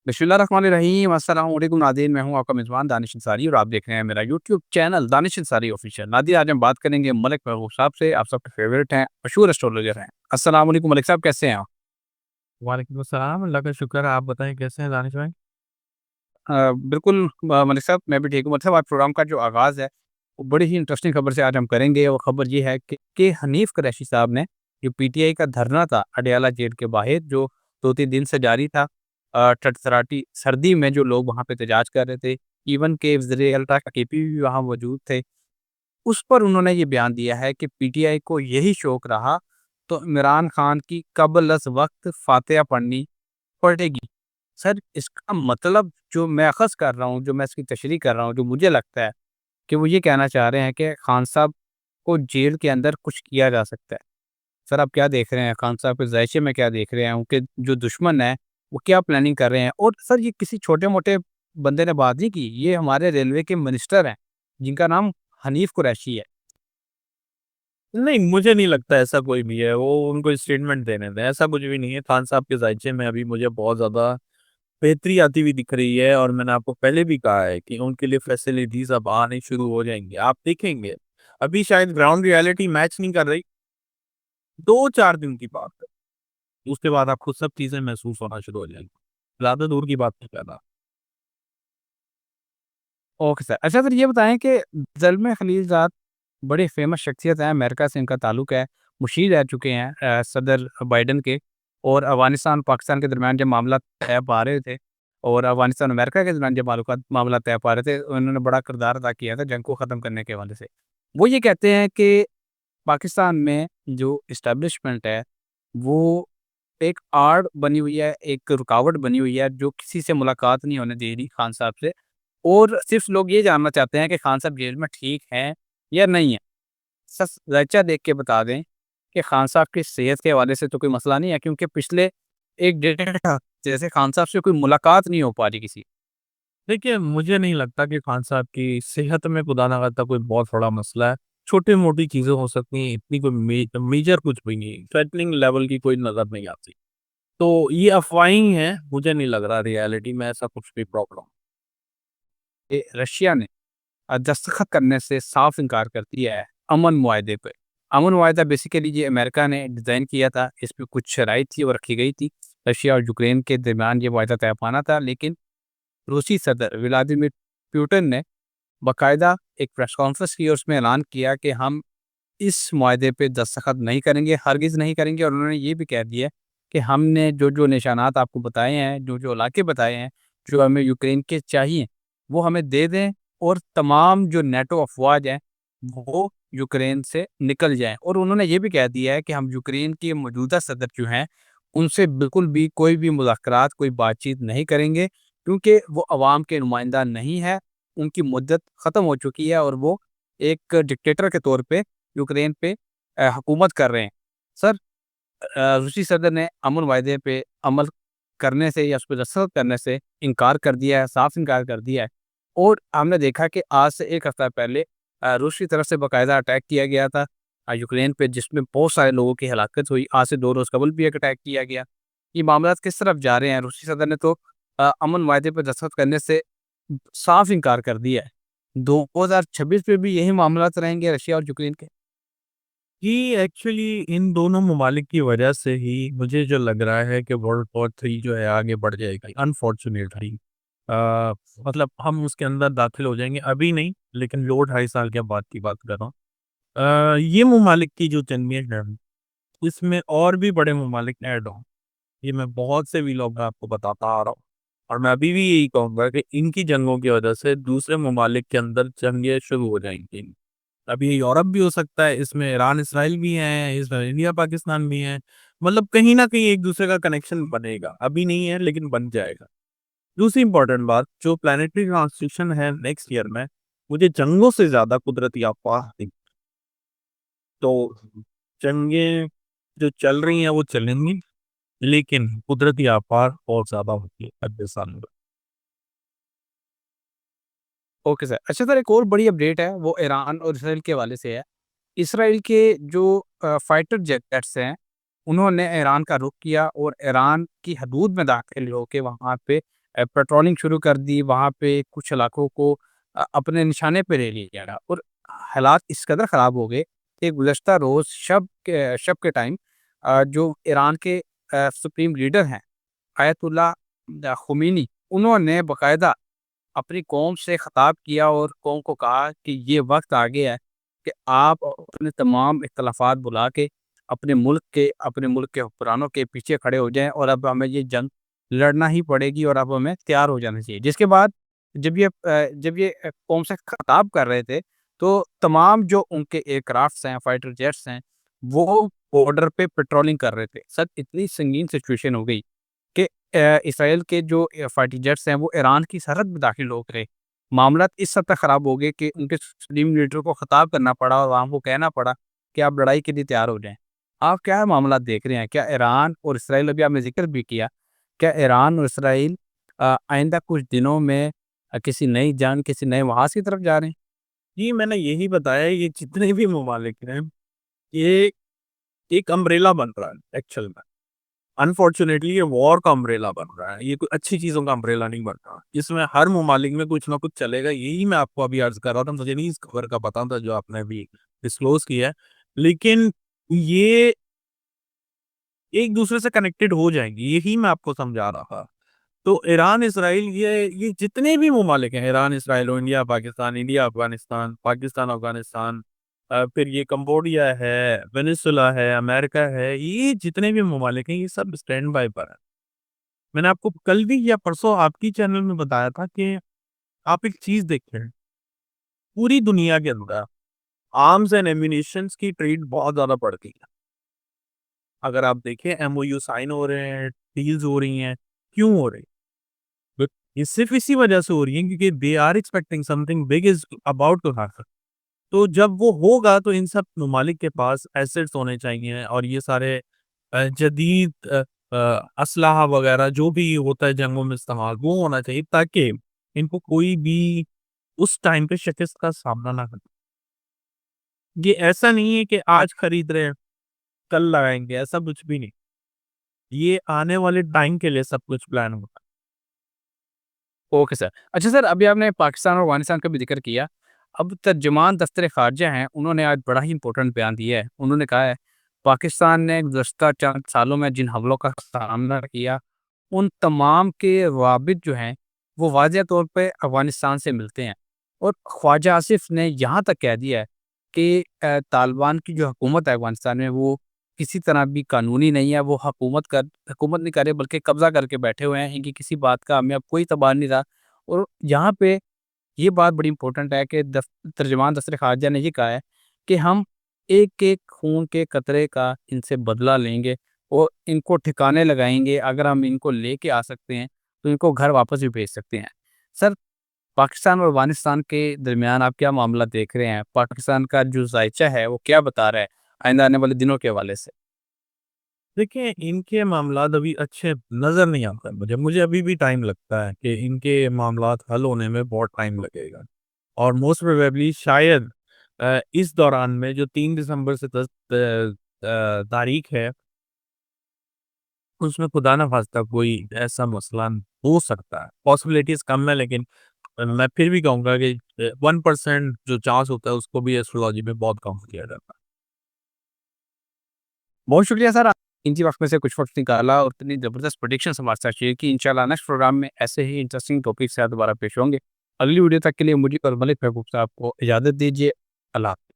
बिस्मिल्लाहिर्रहमानिर्रहीम। अस्सलाम वालेकुम नाज़रीन, मैं हूँ आपका मेज़बान दानिश अंसारी और आप देख रहे हैं मेरा YouTube channel Danish Ansari official. नाज़रीन, आज हम बात करेंगे मलिक महबूब साहब से। आप सबके फेवरेट हैं, मशहूर एस्ट्रोलॉजर हैं। अस्सलाम वालेकुम मलिक साहब, कैसे हैं आप? वालेकुम अस्सलाम, अल्लाह का शुक्र है। आप बताएँ कैसे हैं दानिश भाई? बिल्कुल मलिक साहब, मैं भी ठीक हूँ। मतलब आज प्रोग्राम का जो आगाज़ है, वो बड़ी ही इंटरेस्टिंग खबर से आज हम करेंगे। वो खबर ये है कि हनीफ़ कुरैशी साहब ने जो पीटीआई का धरना था अडयाला जेल के बाहर, जो 2-3 दिन से जारी था, टटसराटी सर्दी में जो लोग वहाँ पे एहतजाज कर रहे थे, इवन के वज़ीर-ए-आला का केपी भी वहाँ मौजूद थे। उस पर उन्होंने ये बयान दिया है कि पीटीआई को यही शौक रहा तो इमरान खान की कबल अज़ वक़्त फ़ातिहा पढ़नी पड़ेगी। सर, इसका मतलब जो मैं अख़ज़ कर रहा हूँ, जो मैं इसकी तशरीह कर रहा हूँ, जो मुझे लगता है कि वो ये कहना चाह रहे हैं कि खान साहब को जेल के अंदर कुछ किया जा सकता है। सर, आप क्या देख रहे हैं? खान साहब के ज़ायशे में क्या देख रहे हैं? उनके जो दुश्मन हैं, वो क्या प्लानिंग कर रहे हैं? और सर, ये किसी छोटे-मोटे बंदे ने बात नहीं की, ये हमारे रेलवे के मिनिस्टर हैं, जिनका नाम हनीफ़ कुरैशी है। नहीं, मुझे नहीं लगता ऐसा कोई भी है, वो उनको स्टेटमेंट देने दें, ऐसा कुछ भी नहीं है। खान साहब के ज़ायचे में अभी मुझे बहुत ज़्यादा बेहतरी आती हुई दिख रही है और मैंने आपको पहले भी कहा है कि उनके लिए फैसिलिटीज़ अब आनी शुरू हो जाएँगी। आप देखेंगे, अभी शायद ग्राउंड रियलिटी मैच नहीं कर रही, 2-4 दिन की बात है। उसके बाद आपको सब चीज़ें महसूस होना शुरू हो जाएँगी। ज़्यादा दूर की बात नहीं कर रहा। Okay sir. अच्छा सर, ये बताएँ कि ज़ल्म खलीलज़ाद बड़े फ़ेमस शख्सियत हैं, अमेरिका से इनका ताल्लुक है, मुशीर रह चुके हैं सदर बाइडेन के। और अफ़गानिस्तान पाकिस्तान के दरमियान जब मामला तय पा रहे थे और अफ़गानिस्तान अमेरिका के दरमियान जब मामला तय पा रहे थे, उन्होंने बड़ा किरदार अदा किया था जंग को ख़त्म करने के हवाले से। वो ये कहते हैं कि पाकिस्तान में जो एस्टेब्लिशमेंट है, वो एक आड़ बनी हुई है, एक रुकावट बनी हुई है, जो किसी से मुलाकात नहीं होने दे रही खान साहब से। और सिर्फ़ लोग ये जानना चाहते हैं कि खान साहब जेल में ठीक हैं या नहीं हैं। सच ज़ायचा देख के बता दें कि खान साहब की सेहत के हवाले से तो कोई मसला नहीं है, क्योंकि पिछले 1 डेढ़ हफ़्ते से खान साहब से कोई मुलाकात नहीं हो पा रही किसी। देखिए, मुझे नहीं लगता कि खान साहब की सेहत में खुदा ना खास्ता कोई बहुत बड़ा मसला है। छोटी-मोटी चीज़ें हो सकती हैं, इतनी कोई मेजर कुछ भी नहीं है। थ्रेटनिंग लेवल की कोई नज़र नहीं आती। तो ये अफ़वाहें ही हैं, मुझे नहीं लग रहा रियलिटी में ऐसा कुछ भी प्रॉब्लम। रशिया ने दस्तखत करने से साफ इनकार कर दिया है अमन मुआहदे पे। अमन मुआहदा बेसिकली ये अमेरिका ने डिज़ाइन किया था, इस पे कुछ शराइत थी और रखी गई थी। रशिया और यूक्रेन के दरमियान ये मुआहदा तय पाना था, लेकिन रूसी सदर व्लादिमीर पुतिन ने बाकायदा एक प्रेस कॉन्फ्रेंस की और उसमें ऐलान किया कि हम इस मुआहदे पे दस्तखत नहीं करेंगे, हरगिज़ नहीं करेंगे। और उन्होंने ये भी कह दिया कि हमने जो-जो निशानात आपको बताए हैं, जो-जो इलाके बताए हैं, जो हमें यूक्रेन के चाहिए, वो हमें दे दें और तमाम जो नेटो अफ़वाज हैं, वो यूक्रेन से निकल जाएँ। और उन्होंने ये भी कह दिया है कि हम यूक्रेन के मौजूदा सदर जो हैं, उनसे बिल्कुल भी कोई भी मुज़ाकरात, कोई बातचीत नहीं करेंगे, क्योंकि वो अवाम के नुमाइंदा नहीं है, उनकी मुद्दत ख़त्म हो चुकी है और वो एक डिक्टेटर के तौर पे यूक्रेन पे हुकूमत कर रहे हैं। सर, रूसी सदर ने अमन वायदे पे अमल करने से या उस पे दस्तखत करने से इनकार कर दिया है, साफ इनकार कर दिया है। और हमने देखा कि आज से 1 हफ्ता पहले रूस की तरफ से बाकायदा अटैक किया गया था यूक्रेन पे, जिसमें बहुत सारे लोगों की हलाकत हुई। आज से 2 रोज़ कबल भी एक अटैक किया गया। ये मामलात किस तरफ जा रहे हैं? रूसी सदर ने तो अमन वायदे पे दस्तखत करने से साफ इनकार कर दिया है। 2026 में भी यही मामलात रहेंगे रशिया और यूक्रेन के? जी, एक्चुअली इन दोनों ममालिक की वजह से ही मुझे जो लग रहा है कि वर्ल्ड वॉर 3 जो है आगे बढ़ जाएगा अनफॉर्चुनेटली। अ, मतलब हम उसके अंदर दाखिल हो जाएँगे, अभी नहीं लेकिन 2 ढाई साल के बाद की बात कर रहा हूँ। ये ममालिक की जो जंगें हैं, इसमें और भी बड़े ममालिक ऐड हों। ये मैं बहुत से व्लॉग में आपको बताता आ रहा हूँ और मैं अभी भी यही कहूँगा कि इनकी जंगों की वजह से दूसरे ममालिक के अंदर जंगें शुरू हो जाएँगी। अभी ये यूरोप भी हो सकता है, इसमें ईरान, इसराइल भी हैं, इसमें इंडिया, पाकिस्तान भी हैं। मतलब कहीं न कहीं एक-दूसरे का कनेक्शन बनेगा। अभी नहीं है लेकिन बन जाएगा। दूसरी इम्पोर्टेंट बात, जो प्लैनेटरी ट्रांजिशन है नेक्स्ट ईयर में, मुझे जंगों से ज़्यादा कुदरती आफ़ात दिख। तो जंगें जो चल रही हैं वो चलेंगी, लेकिन कुदरती आफ़ात बहुत ज़्यादा होती है अगले साल में। Okay sir. अच्छा सर, एक और बड़ी अपडेट है, वो ईरान और इसराइल के हवाले से है। इसराइल के जो फाइटर जेट्स हैं, उन्होंने ईरान का रुख किया और ईरान की हदूद में दाखिल होके वहाँ पे پیٹرولنگ شروع کر دی، وہاں پہ کچھ علاقوں کو اپنے نشانے پہ لے لیا گیا، اور حالات اس قدر خراب ہو گئے کہ گزشتہ روز شب کے ٹائم جو ایران کے سپریم لیڈر ہیں آیت اللہ خمینی، انہوں نے باقاعدہ اپنی قوم سے خطاب کیا اور قوم کو کہا کہ یہ وقت آ گیا ہے کہ آپ اپنے تمام اختلافات بلا کے اپنے ملک کے حکمرانوں کے پیچھے کھڑے ہو جائیں، اور اب ہمیں یہ جنگ لڑنا ہی پڑے گی اور اب ہمیں تیار ہو جانا چاہیے۔ جس کے بعد جب یہ قوم سے خطاب کر رہے تھے تو تمام جو ان کے ایئر کرافٹس ہیں، فائٹر جیٹس ہیں، وہ بارڈر پہ پیٹرولنگ کر رہے تھے۔ سر اتنی سنگین سچویشن ہو گئی کہ اسرائیل کے جو فائٹر جیٹس ہیں وہ ایران کی سرحد میں داخل ہو گئے۔ معاملات اس حد تک خراب ہو گئے کہ ان کے سپریم لیڈر کو خطاب کرنا پڑا اور وہاں کو کہنا پڑا کہ آپ لڑائی کے لیے تیار ہو جائیں۔ آپ کیا معاملات دیکھ رہے ہیں؟ کیا ایران اور اسرائیل، ابھی آپ نے ذکر بھی کیا، کیا ایران اور اسرائیل آئندہ کچھ دنوں میں کسی نئی جنگ، کسی نئے محاذ کی طرف جا رہے ہیں؟ جی میں نے یہی بتایا، یہ جتنے بھی ممالک ہیں یہ ایک امبریلا بن رہا ہے ایکچوئل میں. انفارچونیٹلی یہ وار کا امبریلا بن رہا ہے، یہ کوئی اچھی چیزوں کا امبریلا نہیں بن رہا، جس میں ہر ممالک میں کچھ نہ کچھ چلے گا. یہی میں آپ کو ابھی عرض کر رہا تھا، مجھے نہیں اس خبر کا پتا تھا جو آپ نے ابھی ڈسکلوز کیا ہے، لیکن یہ ایک دوسرے سے کنیکٹڈ ہو جائیں گی، یہی میں آپ کو سمجھا رہا تھا. تو ایران اسرائیل یہ جتنے بھی ممالک ہیں، ایران اسرائیل، انڈیا پاکستان، انڈیا افغانستان، پاکستان افغانستان، پھر یہ کمبوڈیا ہے، وینیزویلا ہے، امریکہ ہے، یہ جتنے بھی ممالک ہیں یہ سب اسٹینڈ بائی پر ہیں. میں نے آپ کو کل بھی یا پرسوں آپ کی چینل میں بتایا تھا کہ آپ ایک چیز دیکھیں، پوری دنیا کے اندر آرمز اینڈ ایمونیشنز کی ٹریڈ بہت زیادہ بڑھ گئی ہے. اگر آپ دیکھیں ایم او یو سائن ہو رہے ہیں، ڈیلز ہو رہی ہیں، کیوں ہو رہی؟ یہ صرف اسی وجہ سے ہو رہی ہیں کیونکہ they are expecting something big is about to happen. تو جب وہ ہوگا تو ان سب ممالک کے پاس ایسٹس ہونے چاہیے، اور یہ سارے جدید اسلحہ وغیرہ جو بھی ہوتا ہے جنگوں میں استعمال، وہ ہونا چاہیے تاکہ ان کو کوئی بھی اس ٹائم پہ شکست کا سامنا نہ کرے. یہ ایسا نہیں ہے کہ آج خرید رہے ہیں کل لگائیں گے، ایسا کچھ بھی نہیں. یہ آنے والے ٹائم کے لیے سب کچھ پلان ہوتا ہے. Okay sir. اچھا سر، ابھی آپ نے پاکستان اور افغانستان کا بھی ذکر کیا. اب ترجمان دفتر خارجہ ہیں، انہوں نے آج بڑا ہی امپورٹنٹ بیان دیا ہے. انہوں نے کہا ہے پاکستان نے گزشتہ چند سالوں میں جن حملوں کا سامنا کیا، ان تمام کے روابط جو ہیں وہ واضح طور پہ افغانستان سے ملتے ہیں. اور خواجہ آصف نے یہاں تک کہہ دیا ہے کہ طالبان کی جو حکومت ہے افغانستان میں، وہ کسی طرح بھی قانونی نہیں ہے. وہ حکومت نہیں کر رہے بلکہ قبضہ کر کے بیٹھے ہوئے ہیں. ان کی کسی بات کا ہمیں اب کوئی اعتبار نہیں رہا. اور یہاں پہ یہ بات بڑی امپورٹنٹ ہے کہ ترجمان دفتر خارجہ نے یہ کہا ہے کہ ہم ایک ایک خون کے قطرے کا ان سے بدلہ لیں گے اور ان کو ٹھکانے لگائیں گے. اگر ہم ان کو لے کے آ سکتے ہیں تو ان کو گھر واپس بھی بھیج سکتے ہیں. سر، پاکستان اور افغانستان کے درمیان آپ کیا معاملہ دیکھ رہے ہیں؟ پاکستان کا جو ذائچہ ہے وہ کیا بتا رہا ہے آئندہ آنے والے دنوں کے حوالے سے؟ دیکھیں ان کے معاملات ابھی اچھے نظر نہیں آتے. مجھے ابھی بھی ٹائم لگتا ہے کہ ان کے معاملات حل ہونے میں بہت ٹائم لگے گا، اور موسٹ پروبیبلی شاید اس دوران میں جو 3 دسمبر سے 10 تاریخ ہے اس میں خدا نہ خواستہ کوئی ایسا مسئلہ ہو سکتا ہے. پاسبلٹیز کم ہے، لیکن میں پھر بھی کہوں گا کہ 1% جو چانس ہوتا ہے اس کو بھی ایسٹرولوجی میں بہت کم کیا جاتا ہے. بہت شکریہ سر، انچی وقت میں سے کچھ وقت نکالا اور اتنی زبردست پریڈکشن ہمارے ساتھ شیئر کی. انشاءاللہ نیکسٹ پروگرام میں ایسے ہی انٹرسٹنگ ٹاپک سے دوبارہ پیش ہوں گے. اگلی ویڈیو تک کے لیے مجھے اور ملک محبوب صاحب کو اجازت دیجیے. اللہ حافظ.